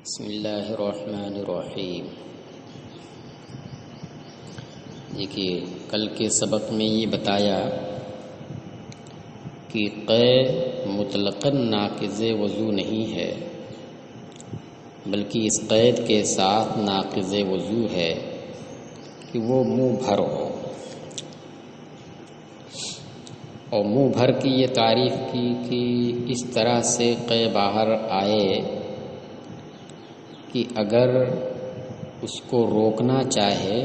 بسم اللہ الرحمن الرحیم۔ دیکھیے، کل کے سبق میں یہ بتایا کہ قے مطلقاً ناقض وضو نہیں ہے، بلکہ اس قید کے ساتھ ناقض وضو ہے کہ وہ منہ بھر ہو، اور منہ بھر کی یہ تعریف کی کہ اس طرح سے قے باہر آئے کہ اگر اس کو روکنا چاہے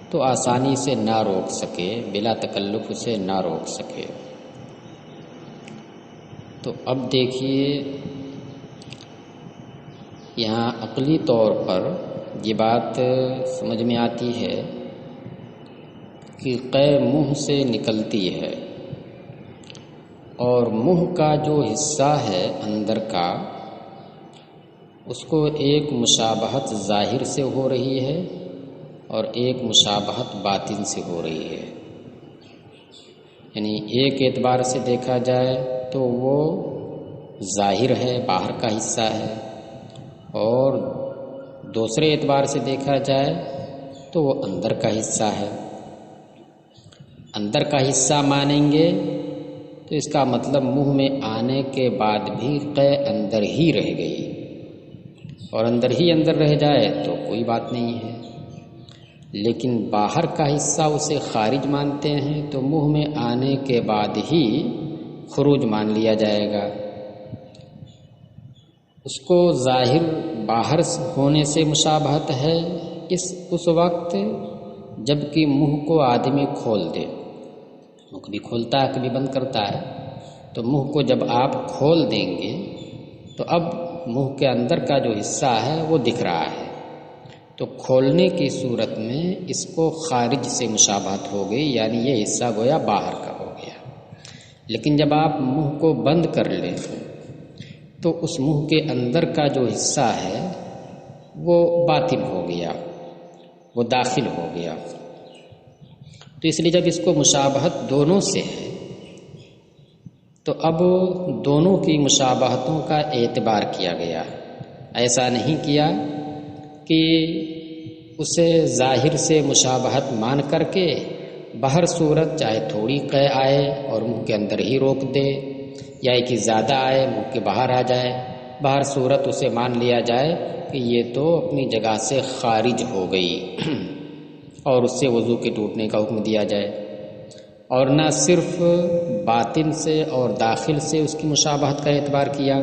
تو آسانی سے نہ روک سکے، بلا تکلف اسے نہ روک سکے۔ تو اب دیکھیے، یہاں عقلی طور پر یہ بات سمجھ میں آتی ہے کہ قے منہ سے نکلتی ہے، اور منہ کا جو حصہ ہے اندر کا، اس کو ایک مشابہت ظاہر سے ہو رہی ہے اور ایک مشابہت باطن سے ہو رہی ہے۔ یعنی ایک اعتبار سے دیکھا جائے تو وہ ظاہر ہے، باہر کا حصہ ہے، اور دوسرے اعتبار سے دیکھا جائے تو وہ اندر کا حصہ ہے۔ اندر کا حصہ مانیں گے تو اس کا مطلب منہ میں آنے کے بعد بھی قے اندر ہی رہ گئی، اور اندر ہی اندر رہ جائے تو کوئی بات نہیں ہے۔ لیکن باہر کا حصہ اسے خارج مانتے ہیں تو منہ میں آنے کے بعد ہی خروج مان لیا جائے گا۔ اس کو ظاہر باہر ہونے سے مشابہت ہے اس وقت جب کہ منہ کو آدمی کھول دے، وہ کبھی کھولتا ہے کبھی بند کرتا ہے، تو منہ کو جب آپ کھول دیں گے تو اب منہ کے اندر کا جو حصہ ہے وہ دکھ رہا ہے، تو کھولنے کی صورت میں اس کو خارج سے مشابہت ہو گئی، یعنی یہ حصہ گویا باہر کا ہو گیا۔ لیکن جب آپ منہ کو بند کر لیں تو اس منہ کے اندر کا جو حصہ ہے وہ باطن ہو گیا، وہ داخل ہو گیا۔ تو اس لیے جب اس کو مشابہت دونوں سے ہے تو اب دونوں کی مشابہتوں کا اعتبار کیا گیا۔ ایسا نہیں کیا کہ اسے ظاہر سے مشابہت مان کر کے باہر صورت چاہے تھوڑی قے آئے اور منہ کے اندر ہی روک دے، یا کہ زیادہ آئے منہ کے باہر آ جائے، باہر صورت اسے مان لیا جائے کہ یہ تو اپنی جگہ سے خارج ہو گئی اور اس سے وضو کے ٹوٹنے کا حکم دیا جائے۔ اور نہ صرف باطن سے اور داخل سے اس کی مشابہت کا اعتبار کیا،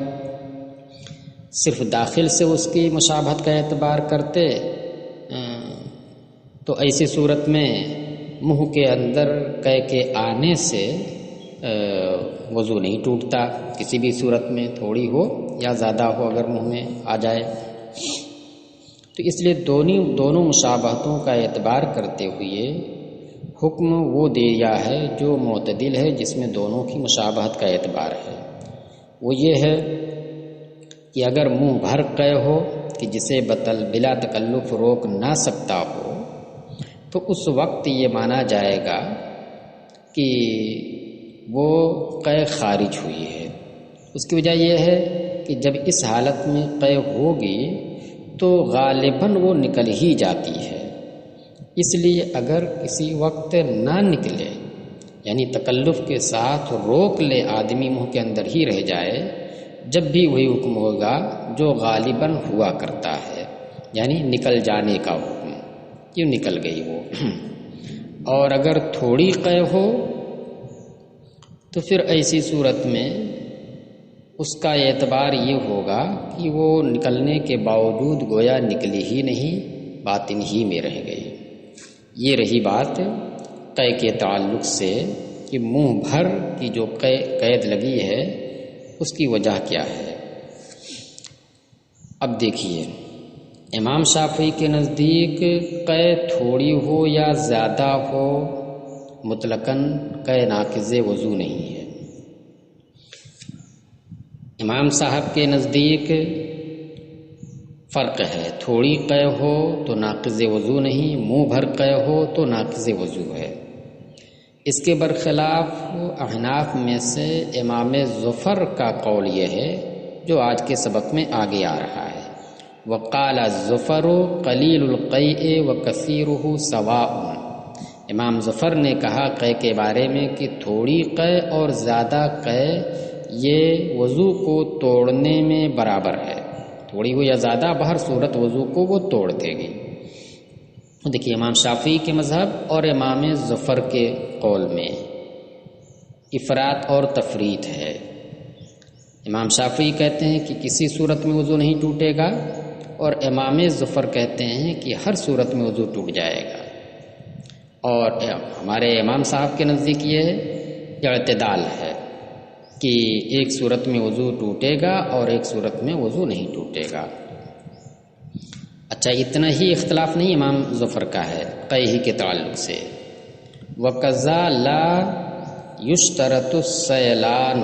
صرف داخل سے اس کی مشابہت کا اعتبار کرتے تو ایسی صورت میں منہ کے اندر قے کے آنے سے وضو نہیں ٹوٹتا، کسی بھی صورت میں، تھوڑی ہو یا زیادہ ہو، اگر منہ میں آ جائے۔ تو اس لیے دونوں مشابہتوں کا اعتبار کرتے ہوئے حکم وہ دیا ہے جو معتدل ہے، جس میں دونوں کی مشابہت کا اعتبار ہے۔ وہ یہ ہے کہ اگر منہ بھر قے ہو کہ جسے بلا تکلف روک نہ سکتا ہو، تو اس وقت یہ مانا جائے گا کہ وہ قے خارج ہوئی ہے۔ اس کی وجہ یہ ہے کہ جب اس حالت میں قے ہوگی تو غالباً وہ نکل ہی جاتی ہے۔ اس لیے اگر کسی وقت نہ نکلے، یعنی تکلف کے ساتھ روک لے آدمی، منہ کے اندر ہی رہ جائے، جب بھی وہی حکم ہوگا جو غالباً ہوا کرتا ہے، یعنی نکل جانے کا حکم، کیوں نکل گئی وہ۔ اور اگر تھوڑی قے ہو تو پھر ایسی صورت میں اس کا اعتبار یہ ہوگا کہ وہ نکلنے کے باوجود گویا نکلی ہی نہیں، باطن ہی میں رہ گئی۔ یہ رہی بات قے کے تعلق سے کہ منہ بھر کی جو قید لگی ہے اس کی وجہ کیا ہے۔ اب دیکھیے، امام شافعی کے نزدیک قے تھوڑی ہو یا زیادہ ہو، مطلقاً قے ناقض وضو نہیں ہے۔ امام صاحب کے نزدیک فرق ہے، تھوڑی قے ہو تو ناقض وضو نہیں، منہ بھر قے ہو تو ناقض وضو ہے۔ اس کے برخلاف احناف میں سے امام ظفر کا قول یہ ہے جو آج کے سبق میں آگے آ رہا ہے، وقال الظفر قلیل القیء وکثیرہ سواء، امام ظفر نے کہا قے کے بارے میں کہ تھوڑی قے اور زیادہ قے یہ وضو کو توڑنے میں برابر ہے، تھوڑی ہو یا زیادہ، بہر صورت وضو کو وہ توڑ دے گی۔ دیکھیے امام شافعی کے مذہب اور امام ظفر کے قول میں افراط اور تفریط ہے۔ امام شافعی کہتے ہیں کہ کسی صورت میں وضو نہیں ٹوٹے گا، اور امام ظفر کہتے ہیں کہ ہر صورت میں وضو ٹوٹ جائے گا۔ اور ہمارے امام صاحب کے نزدیک یہ اعتدال ہے کہ ایک صورت میں وضو ٹوٹے گا اور ایک صورت میں وضو نہیں ٹوٹے گا۔ اچھا، اتنا ہی اختلاف نہیں امام ظفر کا ہے قے ہی کے تعلق سے۔ وَقَذَا لَا يُشْتَرَطُ السَّيْلَانُ،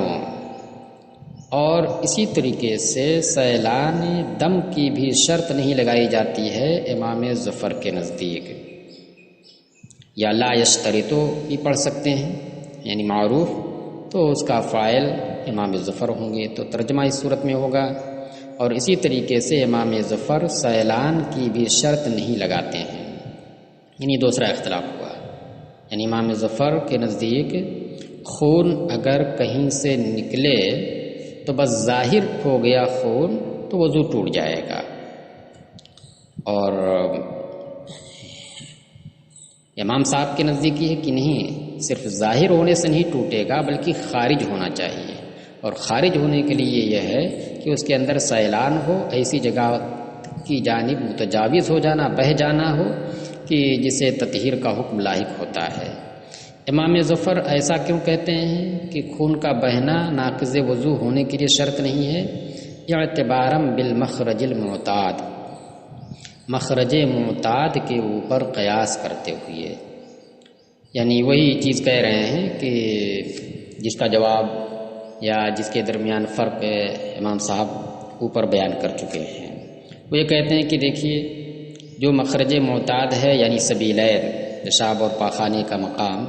اور اسی طریقے سے سیلان دم کی بھی شرط نہیں لگائی جاتی ہے امام ظفر کے نزدیک، یا لا یشترطو بھی پڑھ سکتے ہیں، یعنی معروف تو اس کا فاعل امام ظفر ہوں گے، تو ترجمہ اس صورت میں ہوگا۔ اور اسی طریقے سے امام ظفر سیلان کی بھی شرط نہیں لگاتے ہیں، یعنی دوسرا اختلاف ہوا۔ یعنی امام ظفر کے نزدیک خون اگر کہیں سے نکلے تو بس ظاہر ہو گیا خون تو وضو ٹوٹ جائے گا، اور امام صاحب کے نزدیک یہ ہے کہ نہیں، صرف ظاہر ہونے سے نہیں ٹوٹے گا بلکہ خارج ہونا چاہیے، اور خارج ہونے کے لیے یہ ہے کہ اس کے اندر سیلان ہو، ایسی جگہ کی جانب متجاوز ہو جانا، بہہ جانا ہو کہ جسے تطہیر کا حکم لاحق ہوتا ہے۔ امام ظفر ایسا کیوں کہتے ہیں کہ خون کا بہنا ناقض وضو ہونے کے لیے شرط نہیں ہے؟ اعتبارم بالمخرج المعتاد، مخرج معتاد کے اوپر قیاس کرتے ہوئے، یعنی وہی چیز کہہ رہے ہیں کہ جس کا جواب یا جس کے درمیان فرق امام صاحب اوپر بیان کر چکے ہیں۔ وہ یہ کہتے ہیں کہ دیکھیے جو مخرج معتاد ہے یعنی سبیلین، پیشاب اور پاخانے کا مقام،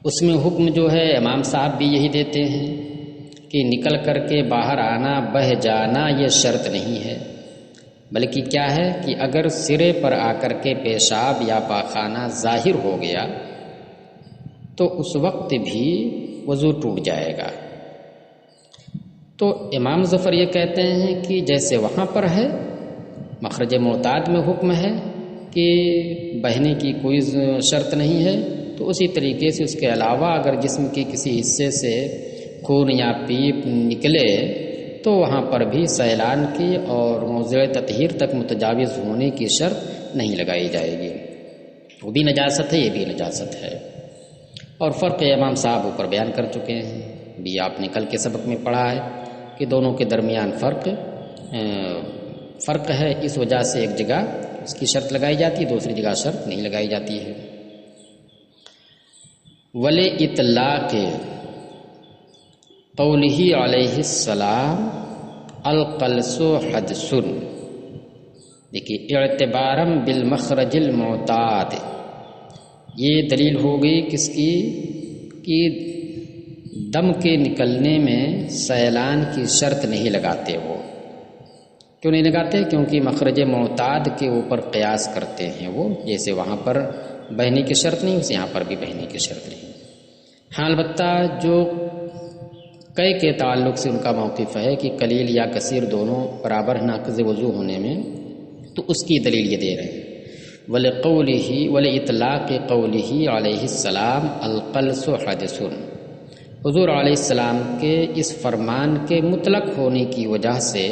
اس میں حکم جو ہے امام صاحب بھی یہی دیتے ہیں کہ نکل کر کے باہر آنا، بہہ جانا یہ شرط نہیں ہے، بلکہ کیا ہے کہ اگر سرے پر آ کر کے پیشاب یا پاخانہ ظاہر ہو گیا تو اس وقت بھی وضو ٹوٹ جائے گا۔ تو امام ظفر یہ کہتے ہیں کہ جیسے وہاں پر ہے مخرج معتاد میں حکم ہے کہ بہنے کی کوئی شرط نہیں ہے، تو اسی طریقے سے اس کے علاوہ اگر جسم کے کسی حصے سے خون یا پیپ نکلے تو وہاں پر بھی سیلان کی اور موضع تطہیر تک متجاوز ہونے کی شرط نہیں لگائی جائے گی، وہ بھی نجاست ہے، یہ بھی نجاست ہے۔ اور فرق امام صاحب اوپر بیان کر چکے ہیں، بھی آپ نے کل کے سبق میں پڑھا ہے کہ دونوں کے درمیان فرق ہے، اس وجہ سے ایک جگہ اس کی شرط لگائی جاتی ہے، دوسری جگہ شرط نہیں لگائی جاتی ہے۔ وَلِإِطْلَاقِ قَوْلِهِ عَلَيْهِ السَّلَامُ الْقَلْسُ حَدْثٌ، دیکھیے اعتبارم بالمخرج المعتاد، یہ دلیل ہو گئی کس کی کہ دم کے نکلنے میں سیلان کی شرط نہیں لگاتے۔ وہ کیوں نہیں لگاتے؟ کیونکہ مخرج معتاد کے اوپر قیاس کرتے ہیں وہ، جیسے وہاں پر بہنے کی شرط نہیں، اسے یہاں پر بھی بہنے کی شرط نہیں۔ ہاں البتہ جو قے کے تعلق سے ان کا موقف ہے کہ قلیل یا کثیر دونوں برابر ناقض وضو ہونے میں، تو اس کی دلیل یہ دے رہے ہیں وَلِقَوْلِهِ وَلِإِطْلَاقِ قَوْلِهِ عَلَيْهِ السَّلَامُ الْقَلْسُ حَدْثٌ، حضور علیہ السلام کے اس فرمان کے مطلق ہونے کی وجہ سے،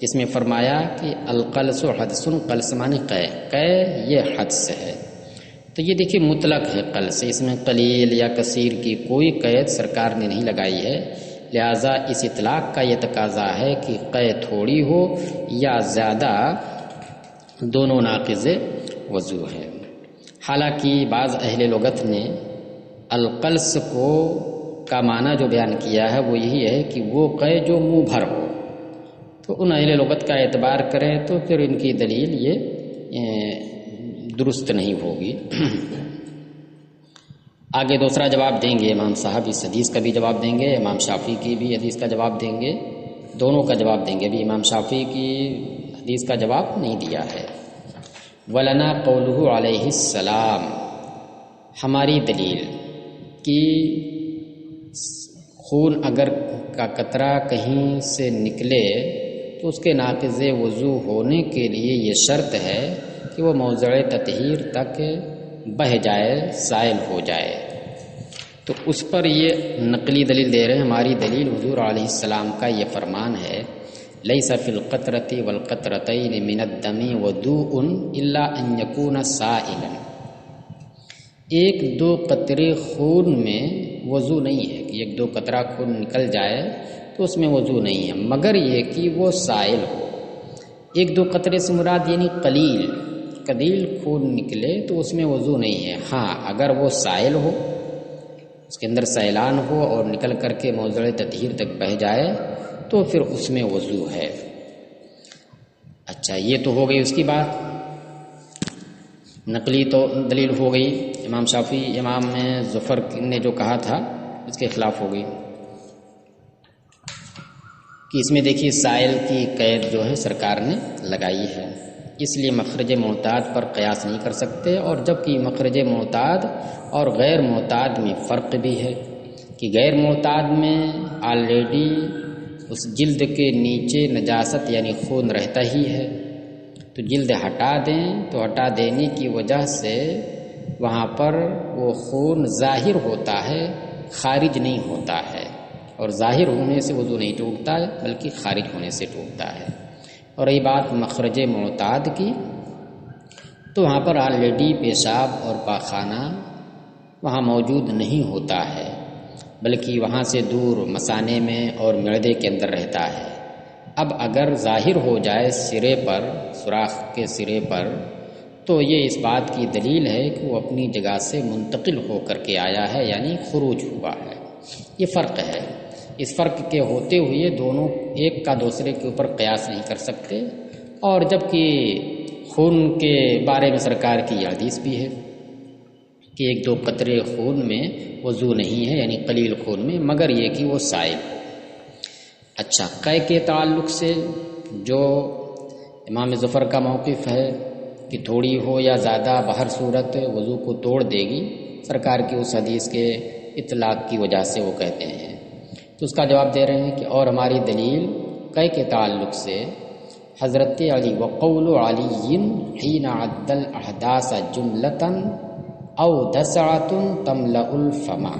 جس میں فرمایا کہ القلس حدث، قلس معنی قے یہ حدث ہے، تو یہ دیکھیے مطلق ہے قلس، اس میں قلیل یا کثیر کی کوئی قید سرکار نے نہیں لگائی ہے، لہٰذا اس اطلاق کا یہ تقاضا ہے کہ قے تھوڑی ہو یا زیادہ، دونوں ناقض وضو ہے۔ حالانکہ بعض اہل لغت نے القلس کا معنی جو بیان کیا ہے وہ یہی ہے کہ وہ قے جو منہ بھر ہو، تو ان اہل لغت کا اعتبار کریں تو پھر ان کی دلیل یہ درست نہیں ہوگی۔ آگے دوسرا جواب دیں گے امام صاحب، اس حدیث کا بھی جواب دیں گے، امام شافعی کی بھی حدیث کا جواب دیں گے، دونوں کا جواب دیں گے۔ ابھی امام شافعی کی حدیث کا جواب نہیں دیا ہے۔ وَلَنَا قَوْلُهُ علیہ السلام، ہماری دلیل کہ خون اگر کا قطرہ کہیں سے نکلے تو اس کے ناقض وضو ہونے کے لیے یہ شرط ہے کہ وہ موضع تطہیر تک بہہ جائے، سائل ہو جائے۔ تو اس پر یہ نقلی دلیل دے رہے ہیں۔ ہماری دلیل حضور علیہ السلام کا یہ فرمان ہے، لیس فی القطرۃ والقطرتین من الدم وضوء الا ان یکون سائلا، ایک دو قطرے خون میں وضو نہیں ہے کہ ایک دو قطرہ خون نکل جائے تو اس میں وضو نہیں ہے، مگر یہ کہ وہ سائل ہو۔ ایک دو قطرے سے مراد یعنی قلیل خون نکلے تو اس میں وضو نہیں ہے۔ ہاں اگر وہ سائل ہو، اس کے اندر سیلان ہو اور نکل کر کے موضع تطہیر تک بہہ جائے تو پھر اس میں وضو ہے۔ اچھا، یہ تو ہو گئی اس کی بات، نقلی تو دلیل ہو گئی۔ امام شافعی، امام ظفر نے جو کہا تھا اس کے خلاف ہو گئی کہ اس میں دیکھیے سائل کی قید جو ہے سرکار نے لگائی ہے، اس لیے مخرج معتاد پر قیاس نہیں کر سکتے۔ اور جبکہ مخرج معتاد اور غیر معتاد میں فرق بھی ہے کہ غیر معتاد میں آلریڈی اس جلد کے نیچے نجاست یعنی خون رہتا ہی ہے، تو جلد ہٹا دیں تو ہٹا دینے کی وجہ سے وہاں پر وہ خون ظاہر ہوتا ہے، خارج نہیں ہوتا ہے، اور ظاہر ہونے سے وضو نہیں ٹوٹتا ہے بلکہ خارج ہونے سے ٹوٹتا ہے۔ اور رہی بات مخرج معتاد کی، تو وہاں پر آلریڈی پیشاب اور پاخانہ وہاں موجود نہیں ہوتا ہے، بلکہ وہاں سے دور مثانے میں اور معدے کے اندر رہتا ہے۔ اب اگر ظاہر ہو جائے سرے پر، سوراخ کے سرے پر، تو یہ اس بات کی دلیل ہے کہ وہ اپنی جگہ سے منتقل ہو کر کے آیا ہے، یعنی خروج ہوا ہے۔ یہ فرق ہے، اس فرق کے ہوتے ہوئے دونوں ایک کا دوسرے کے اوپر قیاس نہیں کر سکتے۔ اور جبکہ خون کے بارے میں سرکار کی یہ حدیث بھی ہے کہ ایک دو قطرے خون میں وضو نہیں ہے، یعنی قلیل خون میں، مگر یہ کہ وہ سائل ہو۔ اچھا، قے کے تعلق سے جو امام ظفر کا موقف ہے کہ تھوڑی ہو یا زیادہ بہر صورت وضو کو توڑ دے گی، سرکار کی اس حدیث کے اطلاق کی وجہ سے وہ کہتے ہیں، تو اس کا جواب دے رہے ہیں کہ اور ہماری دلیل قے کے تعلق سے حضرت علی وقول علی حین عد الاحداث جملۃ او دسعۃ تملأ الفما،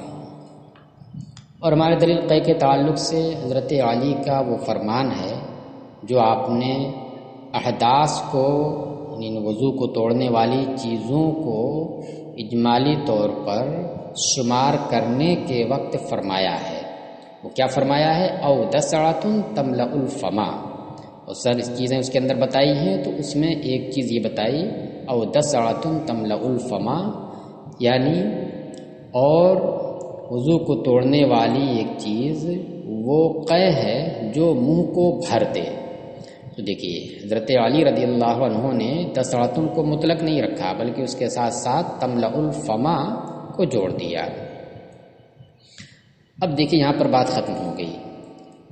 اور ہماری دلیل قے کے تعلق سے حضرت علی کا وہ فرمان ہے جو آپ نے احداث کو، یعنی وضو کو توڑنے والی چیزوں کو اجمالی طور پر شمار کرنے کے وقت فرمایا ہے۔ وہ کیا فرمایا ہے؟ او دسعۃ تملأ الفما، اور سر چیزیں اس کے اندر بتائی ہیں، تو اس میں ایک چیز یہ بتائی او دسعۃ تملأ الفما، یعنی اور وضو کو توڑنے والی ایک چیز وہ قے ہے جو منہ کو بھر دے۔ تو دیکھیے حضرت علی رضی اللہ عنہ نے دسعۃ کو مطلق نہیں رکھا، بلکہ اس کے ساتھ ساتھ تملأ الفما کو جوڑ دیا۔ اب دیکھیے یہاں پر بات ختم ہو گئی۔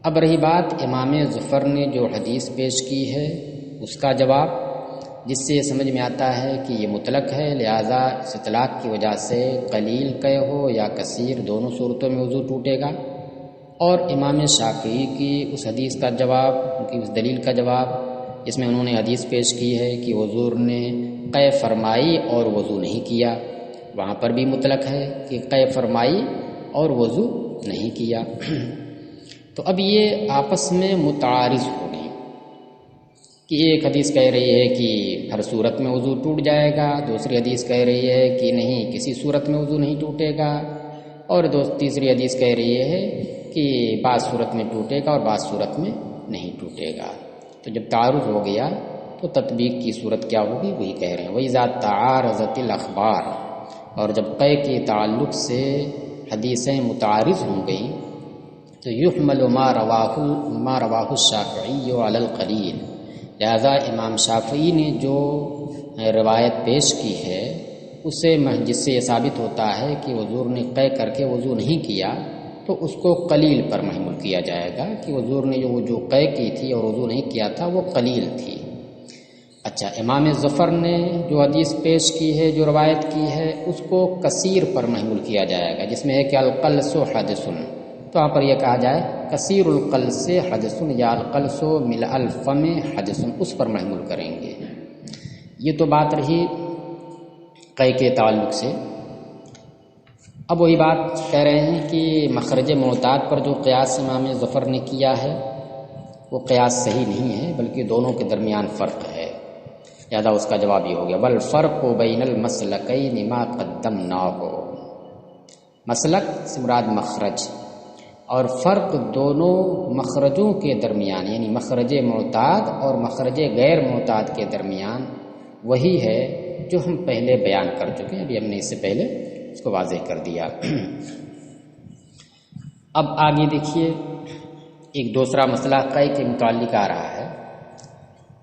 اب رہی بات امام ظفر نے جو حدیث پیش کی ہے اس کا جواب، جس سے یہ سمجھ میں آتا ہے کہ یہ مطلق ہے، لہٰذا اس اطلاق کی وجہ سے قلیل قے ہو یا کثیر دونوں صورتوں میں وضو ٹوٹے گا۔ اور امام شافعی کی اس حدیث کا جواب، ان کی اس دلیل کا جواب، جس میں انہوں نے حدیث پیش کی ہے کہ حضور نے قے فرمائی اور وضو نہیں کیا، وہاں پر بھی مطلق ہے کہ قے فرمائی اور وضو نہیں کیا۔ تو اب یہ آپس میں متعارض ہو گئی کہ ایک حدیث کہہ رہی ہے کہ ہر صورت میں وضو ٹوٹ جائے گا، دوسری حدیث کہہ رہی ہے کہ نہیں کسی صورت میں وضو نہیں ٹوٹے گا، اور تیسری حدیث کہہ رہی ہے کہ بعض صورت میں ٹوٹے گا اور بعض صورت میں نہیں ٹوٹے گا۔ تو جب تعارض ہو گیا تو تطبیق کی صورت کیا ہوگی وہی کہہ رہے ہیں، وَإِذَا تَعَارَضَتِ الْأَخْبَارُ، اور جب قے کے تعلق سے حدیثیں متعارض ہوں گئیں تو يُحْمَلُ مَا رَوَاهُ الشَّافِعِيُّ عَلَى الْقَلِيلِ، لہذا امام شافعی نے جو روایت پیش کی ہے اسے جس سے یہ ثابت ہوتا ہے کہ حضور نے قے کر کے وضو نہیں کیا، تو اس کو قلیل پر محمول کیا جائے گا کہ حضور نے جو قے کی تھی اور وضو نہیں کیا تھا وہ قلیل تھی، اچھا، امام ظفر نے جو حدیث پیش کی ہے، جو روایت کی ہے، اس کو کثیر پر محمول کیا جائے گا، جس میں ہے کہ القلس حدث، تو وہاں پر یہ کہا جائے کثیر القلس حدث یا القلس ملء الفم حدث، اس پر محمول کریں گے۔ یہ تو بات رہی قے کے تعلق سے۔ اب وہی بات کہہ رہے ہیں کہ مخرج معتاد پر جو قیاس امام ظفر نے کیا ہے وہ قیاس صحیح نہیں ہے، بلکہ دونوں کے درمیان فرق ہے۔ لہٰذا اس کا جواب یہ ہو گیا والفرق بین المسلکین ما قدمناہ، مسلک سے مراد مخرج، اور فرق دونوں مخرجوں کے درمیان یعنی مخرج معتاد اور مخرج غیر معتاد کے درمیان وہی ہے جو ہم پہلے بیان کر چکے ہیں، ابھی ہم نے اس سے پہلے اس کو واضح کر دیا۔ اب آگے دیکھیے ایک دوسرا مسئلہ قے کے متعلق آ رہا ہے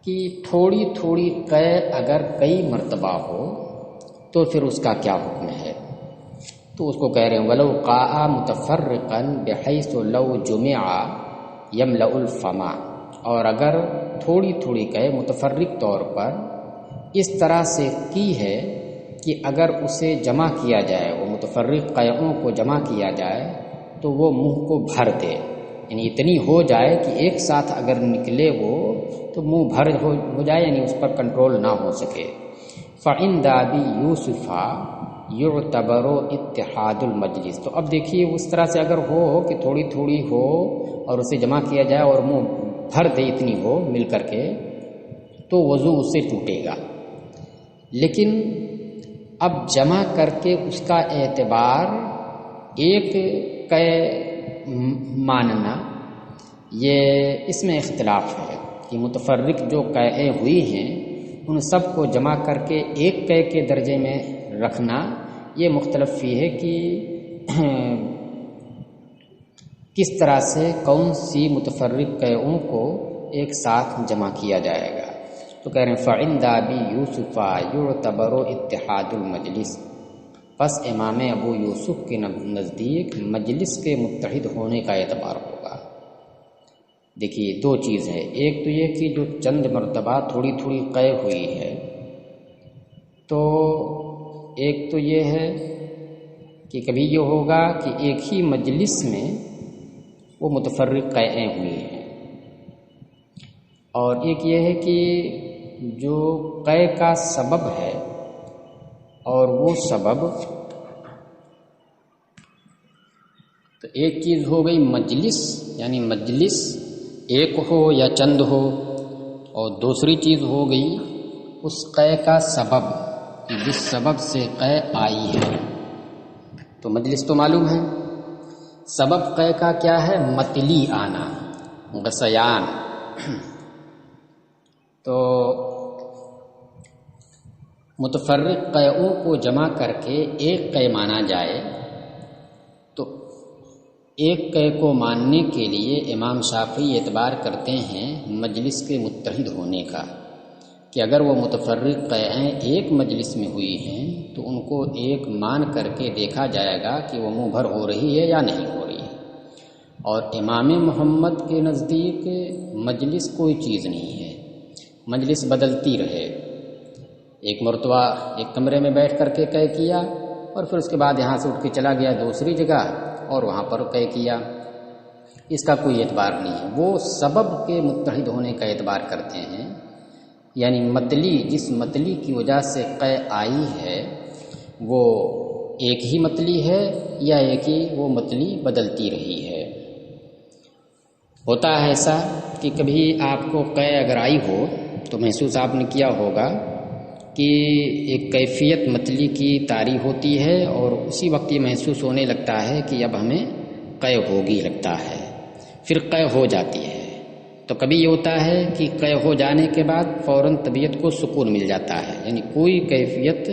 کہ تھوڑی تھوڑی قے اگر کئی مرتبہ ہو تو پھر اس کا کیا حکم ہے؟ تو اس کو کہہ رہے ہیں ولو قاء متفرقا بحیث لو جمع یملأ الفما، اور اگر تھوڑی تھوڑی قے متفرق طور پر اس طرح سے کی ہے کہ اگر اسے جمع کیا جائے، وہ متفرق قیوں کو جمع کیا جائے تو وہ منہ کو بھر دے، یعنی اتنی ہو جائے کہ ایک ساتھ اگر نکلے وہ تو منہ بھر ہو جائے، یعنی اس پر کنٹرول نہ ہو سکے۔ فعند ابی یوسف یعتبر اتحاد المجلس، تو اب دیکھیے اس طرح سے اگر ہو کہ تھوڑی تھوڑی ہو اور اسے جمع کیا جائے اور منہ بھر دے اتنی ہو مل کر کے، تو وضو اس سے ٹوٹے گا۔ لیکن اب جمع کر کے اس کا اعتبار ایک قے ماننا، یہ اس میں اختلاف ہے کہ متفرق جو قے ہوئی ہیں ان سب کو جمع کر کے ایک قے کے درجے میں رکھنا، یہ مختلف فی ہے کہ کس طرح سے کون سی متفرق قیوں کو ایک ساتھ جمع کیا جائے گا۔ تو کہہ رہے ہیں فعند ابی یوسف یعتبر اتحاد المجلس، پس امام ابو یوسف کے نزدیک مجلس کے متحد ہونے کا اعتبار ہوگا۔ دیکھیے دو چیز ہے، ایک تو یہ کہ جو چند مرتبہ تھوڑی تھوڑی قے ہوئی ہے، تو ایک تو یہ ہے کہ کبھی یہ ہوگا کہ ایک ہی مجلس میں وہ متفرق قییں ہوئی ہیں، اور ایک یہ ہے کہ جو قے کا سبب ہے اور وہ سبب، تو ایک چیز ہو گئی مجلس، یعنی مجلس ایک ہو یا چند ہو، اور دوسری چیز ہو گئی اس قے کا سبب کہ جس سبب سے قے آئی ہے۔ تو مجلس تو معلوم ہے، سبب قے کا کیا ہے؟ متلی آنا، غثیان۔ تو متفرق قیوں کو جمع کر کے ایک قے مانا جائے، تو ایک قے کو ماننے کے لیے امام شافعی اعتبار کرتے ہیں مجلس کے متحد ہونے کا، کہ اگر وہ متفرق قییں ایک مجلس میں ہوئی ہیں تو ان کو ایک مان کر کے دیکھا جائے گا کہ وہ منہ بھر ہو رہی ہے یا نہیں ہو رہی ہے۔ اور امام محمد کے نزدیک مجلس کوئی چیز نہیں ہے، مجلس بدلتی رہے، ایک مرتبہ ایک کمرے میں بیٹھ کر کے قے کیا اور پھر اس کے بعد یہاں سے اٹھ کے چلا گیا دوسری جگہ اور وہاں پر قے کیا، اس کا کوئی اعتبار نہیں ہے۔ وہ سبب کے متحد ہونے کا اعتبار کرتے ہیں، یعنی متلی، جس متلی کی وجہ سے قے آئی ہے وہ ایک ہی متلی ہے یا ایک ہی وہ متلی بدلتی رہی ہے۔ ہوتا ہے ایسا کہ کبھی آپ کو قے اگر آئی ہو تو محسوس آپ نے کیا ہوگا کہ ایک کیفیت متلی کی طاری ہوتی ہے اور اسی وقت یہ محسوس ہونے لگتا ہے کہ اب ہمیں قے ہوگی لگتا ہے، پھر قے ہو جاتی ہے۔ تو کبھی یہ ہوتا ہے کہ قے ہو جانے کے بعد فوراً طبیعت کو سکون مل جاتا ہے، یعنی کوئی کیفیت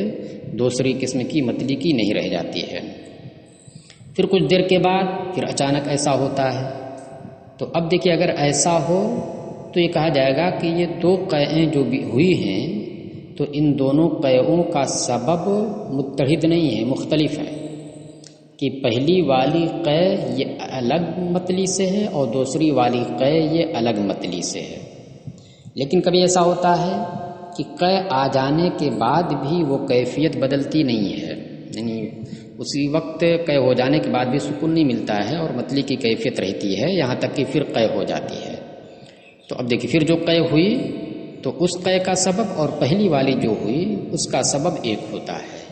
دوسری قسم کی متلی کی نہیں رہ جاتی ہے۔ پھر کچھ دیر کے بعد پھر اچانک ایسا ہوتا ہے۔ تو اب دیکھیے اگر ایسا ہو تو یہ کہا جائے گا کہ یہ دو قییں جو بھی ہوئی ہیں تو ان دونوں قیوں کا سبب متحد نہیں ہے، مختلف ہے، کہ پہلی والی قے یہ الگ متلی سے ہے اور دوسری والی قے یہ الگ متلی سے ہے۔ لیکن کبھی ایسا ہوتا ہے کہ قے آ جانے کے بعد بھی وہ کیفیت بدلتی نہیں ہے، یعنی اسی وقت قے ہو جانے کے بعد بھی سکون نہیں ملتا ہے اور متلی کی کیفیت رہتی ہے یہاں تک کہ پھر قے ہو جاتی ہے۔ تو اب دیکھیے پھر جو قے ہوئی تو اس قے کا سبب اور پہلی والی جو ہوئی اس کا سبب ایک ہوتا ہے۔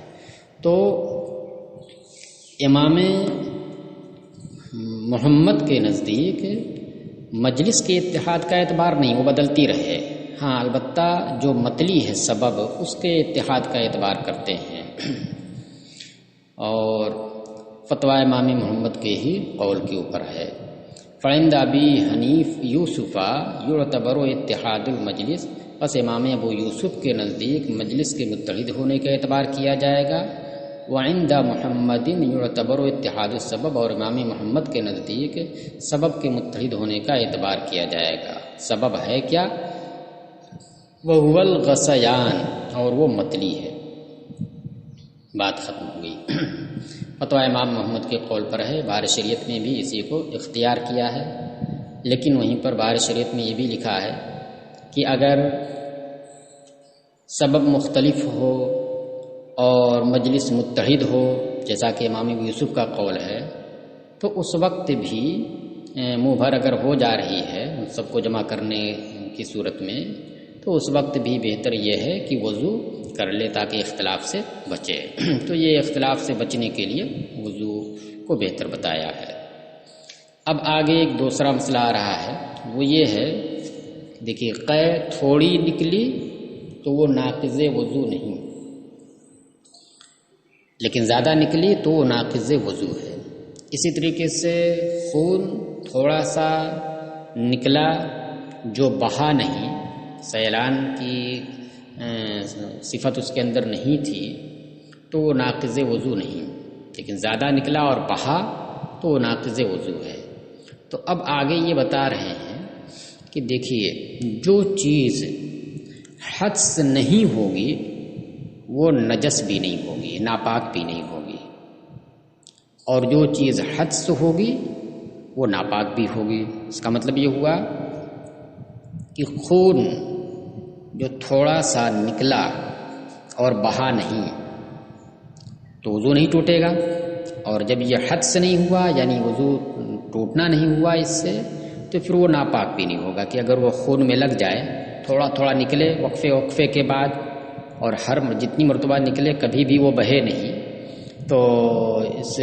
تو امام محمد کے نزدیک مجلس کے اتحاد کا اعتبار نہیں، وہ بدلتی رہے، ہاں البتہ جو متلی ہے سبب اس کے اتحاد کا اعتبار کرتے ہیں، اور فتویٰ امام محمد کے ہی قول کے اوپر ہے۔ فعند ابی حنیف یوسفہ یعتبر اتحاد المجلس، بس امام ابو یوسف کے نزدیک مجلس کے متحد ہونے کا اعتبار کیا جائے گا۔ وعند محمد یعتبر اتحاد السبب، اور امام محمد کے نزدیک سبب کے متحد ہونے کا اعتبار کیا جائے گا۔ سبب ہے کیا؟ وہو الغثیان، اور وہ متلی ہے۔ بات ختم ہو گئی۔ فتویٰ امام محمد کے قول پر ہے، بہار شریعت میں بھی اسی کو اختیار کیا ہے، لیکن وہیں پر بہار شریعت میں یہ بھی لکھا ہے کہ اگر سبب مختلف ہو اور مجلس متحد ہو، جیسا کہ امام ابو یوسف کا قول ہے، تو اس وقت بھی منہ بھر اگر ہو جا رہی ہے سب کو جمع کرنے کی صورت میں، تو اس وقت بھی بہتر یہ ہے کہ وضو کر لے تاکہ اختلاف سے بچے۔ تو یہ اختلاف سے بچنے کے لیے وضو کو بہتر بتایا ہے۔ اب آگے ایک دوسرا مسئلہ آ رہا ہے، وہ یہ ہے دیکھیے قے تھوڑی نکلی تو وہ ناقض وضو نہیں، لیکن زیادہ نکلی تو وہ ناقض وضو ہے۔ اسی طریقے سے خون تھوڑا سا نکلا جو بہا نہیں، سیلان کی صفت اس کے اندر نہیں تھی تو وہ ناقض وضو نہیں، لیکن زیادہ نکلا اور بہا تو وہ ناقض وضو ہے۔ تو اب آگے یہ بتا رہے ہیں کہ دیکھیے جو چیز حدث نہیں ہوگی وہ نجس بھی نہیں ہوگی، ناپاک بھی نہیں ہوگی، اور جو چیز حدث ہوگی وہ ناپاک بھی ہوگی۔ اس کا مطلب یہ ہوا کہ خون جو تھوڑا سا نکلا اور بہا نہیں تو وضو نہیں ٹوٹے گا، اور جب یہ حدث نہیں ہوا یعنی وضو ٹوٹنا نہیں ہوا اس سے، تو پھر وہ ناپاک بھی نہیں ہوگا کہ اگر وہ خون میں لگ جائے، تھوڑا تھوڑا نکلے وقفے کے بعد، اور ہر جتنی مرتبہ نکلے کبھی بھی وہ بہے نہیں، تو اس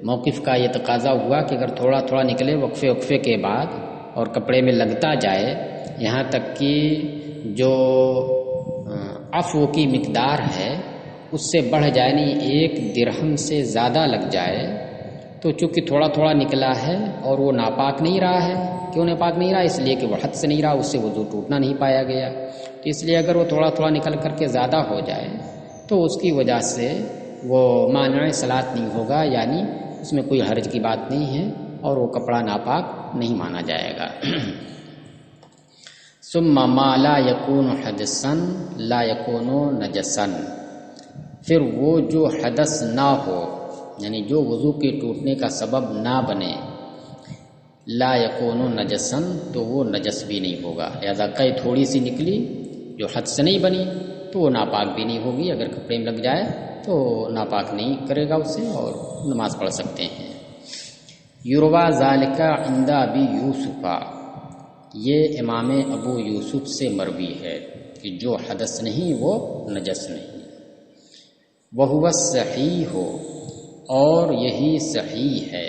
موقف کا یہ تقاضا ہوا کہ اگر تھوڑا تھوڑا نکلے وقفے کے بعد اور کپڑے میں لگتا جائے یہاں تک کہ جو عفو کی مقدار ہے اس سے بڑھ جائے، نہیں 1 درہم سے زیادہ لگ جائے، تو چونکہ تھوڑا تھوڑا نکلا ہے اور وہ ناپاک نہیں رہا ہے۔ کیوں ناپاک نہیں رہا؟ اس لیے کہ وہ حد سے نہیں رہا، اس سے وضو ٹوٹنا نہیں پایا گیا۔ تو اس لیے اگر وہ تھوڑا تھوڑا نکل کر کے زیادہ ہو جائے تو اس کی وجہ سے وہ مانع صلاۃ نہیں ہوگا، یعنی اس میں کوئی حرج کی بات نہیں ہے اور وہ کپڑا ناپاک نہیں مانا جائے گا۔ ثم ما لا یکون حدثا لا یکون نجسا، پھر وہ جو حدث نہ ہو یعنی جو وضو کے ٹوٹنے کا سبب نہ بنے، لا یکون نجسا تو وہ نجس بھی نہیں ہوگا۔ لہذا قے تھوڑی سی نکلی جو حد سے نہیں بنی تو وہ ناپاک بھی نہیں ہوگی، اگر کپڑے میں لگ جائے تو ناپاک نہیں کرے گا اسے اور نماز پڑھ سکتے ہیں۔ یروا ذالک عند ابی یوسف، یہ امام ابو یوسف سے مروی ہے کہ جو حدث نہیں وہ نجس نہیں۔ وہو الصحیح، اور یہی صحیح ہے،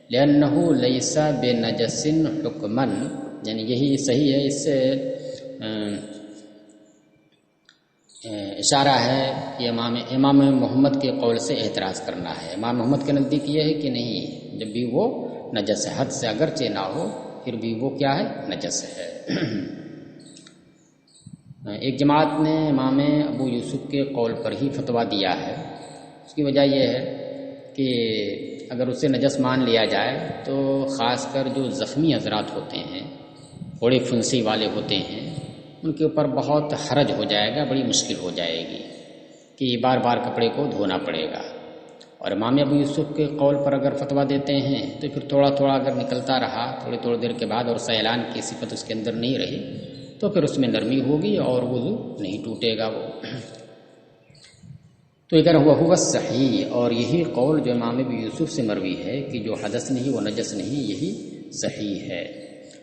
لأنہ لیس بنجس حکما، یعنی یہی صحیح ہے۔ اس سے اشارہ ہے کہ امام محمد کے قول سے اعتراض کرنا ہے۔ امام محمد کے نزدیک یہ ہے کہ نہیں، جب بھی وہ نجس ہے، حد سے اگرچہ نہ ہو پھر بھی وہ کیا ہے؟ نجس ہے۔ ایک جماعت نے امام ابو یوسف کے قول پر ہی فتویٰ دیا ہے، اس کی وجہ یہ ہے کہ اگر اسے نجس مان لیا جائے تو خاص کر جو زخمی حضرات ہوتے ہیں، بڑے پھنسی والے ہوتے ہیں، ان کے اوپر بہت حرج ہو جائے گا، بڑی مشکل ہو جائے گی کہ بار بار کپڑے کو دھونا پڑے گا۔ اور امام ابو یوسف کے قول پر اگر فتویٰ دیتے ہیں تو پھر تھوڑا تھوڑا اگر نکلتا رہا تھوڑی دیر کے بعد اور سیلان کی صفت اس کے اندر نہیں رہی تو پھر اس میں نرمی ہوگی اور وضو نہیں ٹوٹے گا وہ۔ تو اگر وہ صحیح، اور یہی قول جو امام ابی یوسف سے مروی ہے کہ جو حدث نہیں وہ نجس نہیں، یہی صحیح ہے۔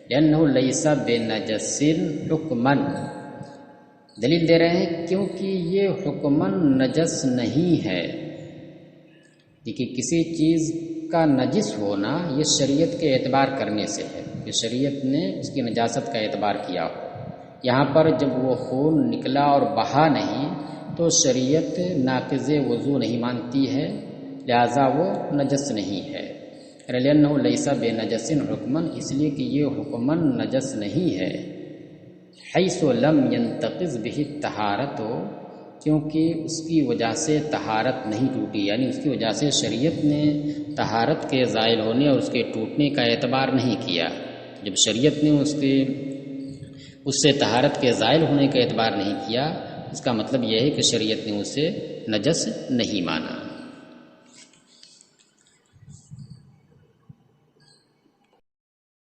لأنہ لیس بنجس حکما، دلیل دے رہے ہیں کیونکہ یہ حکماً نجس نہیں ہے۔ دیکھیے کسی چیز کا نجس ہونا یہ شریعت کے اعتبار کرنے سے ہے کہ شریعت نے اس کی نجاست کا اعتبار کیا ہو۔ یہاں پر جب وہ خون نکلا اور بہا نہیں تو شریعت ناقض وضو نہیں مانتی ہے، لہذا وہ نجس نہیں ہے۔ لأنہ لیس بنجس حکما، اس لیے کہ یہ حکماً نجس نہیں ہے۔ حیث لم ینتقض بہ الطہارۃ، کیونکہ اس کی وجہ سے طہارت نہیں ٹوٹی، یعنی اس کی وجہ سے شریعت نے طہارت کے زائل ہونے اور اس کے ٹوٹنے کا اعتبار نہیں کیا۔ جب شریعت نے اس سے طہارت کے زائل ہونے کا اعتبار نہیں کیا، اس کا مطلب یہ ہے کہ شریعت نے اسے نجس نہیں مانا۔